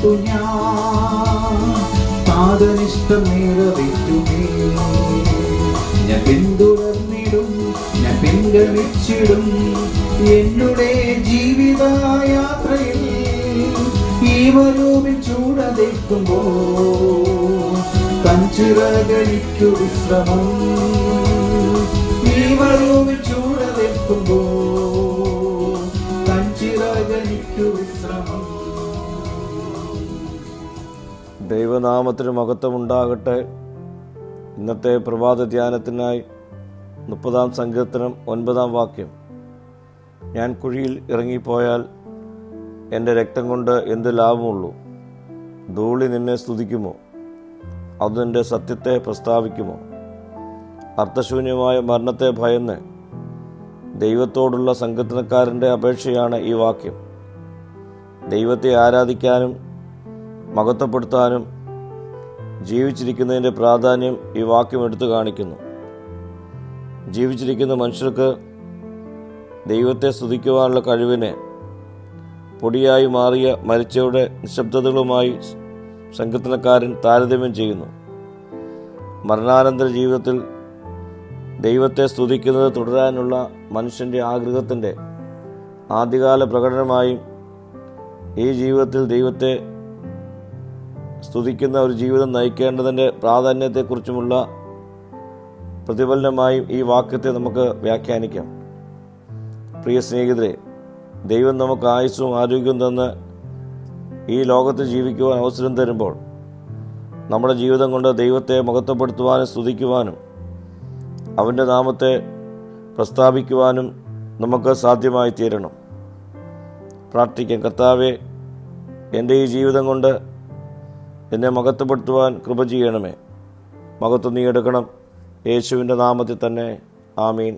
കാത്തു ഞാൻ താതനിഷ്ടം നിറവേറ്റുമേ. ഞാൻ പിന്തുടർന്നിടും, ഞാൻ പിൻഗമിച്ചിടും എന്നുടെ ജീവിതയാത്രയിൽ. ഈ വരൂപിൽ ചൂടതേക്കുമ്പോ തഞ്ചിറകനിക്കു വിശ്രമം. ഈ വരൂപിൽ ചൂടതേക്കുമ്പോ തഞ്ചിറകനിക്കു വിശ്രമം. ദൈവനാമത്തിന് മഹത്വമുണ്ടാകട്ടെ. ഇന്നത്തെ പ്രഭാത ധ്യാനത്തിനായി 30-ാം സങ്കീർത്തനം 9-ാം വാക്യം. ഞാൻ കുഴിയിൽ ഇറങ്ങിപ്പോയാൽ എൻ്റെ രക്തം കൊണ്ട് എന്ത് ലാഭമുള്ളൂ? ധൂളി നിന്നെ സ്തുതിക്കുമോ? അത് നിൻ്റെ സത്യത്തെ പ്രസ്താവിക്കുമോ? അർത്ഥശൂന്യമായ മരണത്തെ ഭയന്ന് ദൈവത്തോടുള്ള സങ്കീർത്തനക്കാരൻ്റെ അപേക്ഷയാണ് ഈ വാക്യം. ദൈവത്തെ ആരാധിക്കാനും മഹത്വപ്പെടുത്താനും ജീവിച്ചിരിക്കുന്നതിൻ്റെ പ്രാധാന്യം ഈ വാക്യം എടുത്തു കാണിക്കുന്നു. ജീവിച്ചിരിക്കുന്ന മനുഷ്യർക്ക് ദൈവത്തെ സ്തുതിക്കുവാനുള്ള കഴിവിനെ പൊടിയായി മാറിയ മരിച്ചവരുടെ നിശബ്ദതകളുമായി സങ്കീർത്തനക്കാരൻ താരതമ്യം ചെയ്യുന്നു. മരണാനന്തര ജീവിതത്തിൽ ദൈവത്തെ സ്തുതിക്കുന്നത് തുടരാനുള്ള മനുഷ്യൻ്റെ ആഗ്രഹത്തിൻ്റെ ആദ്യകാല പ്രകടനമായും ഈ ജീവിതത്തിൽ ദൈവത്തെ സ്തുതിക്കുന്ന ഒരു ജീവിതം നയിക്കേണ്ടതിൻ്റെ പ്രാധാന്യത്തെക്കുറിച്ചുമുള്ള പ്രതിഫലനമായും ഈ വാക്യത്തെ നമുക്ക് വ്യാഖ്യാനിക്കാം. പ്രിയ സ്നേഹിതരെ, ദൈവം നമുക്ക് ആയുസ്സും ആരോഗ്യവും തന്ന് ഈ ലോകത്ത് ജീവിക്കുവാൻ അവസരം തരുമ്പോൾ നമ്മുടെ ജീവിതം കൊണ്ട് ദൈവത്തെ മഹത്വപ്പെടുത്തുവാനും സ്തുതിക്കുവാനും അവൻ്റെ നാമത്തെ പ്രസ്താവിക്കുവാനും നമുക്ക് സാധ്യമായി തീരണം. പ്രാർത്ഥിക്കാം. കർത്താവേ, എൻ്റെ ഈ ജീവിതം കൊണ്ട് എന്നെ മഹത്വപ്പെടുത്തുവാൻ കൃപ ചെയ്യണമേ. മഹത്വം നീ എടുക്കണം. യേശുവിൻ്റെ നാമത്തിൽ തന്നെ. ആമീൻ.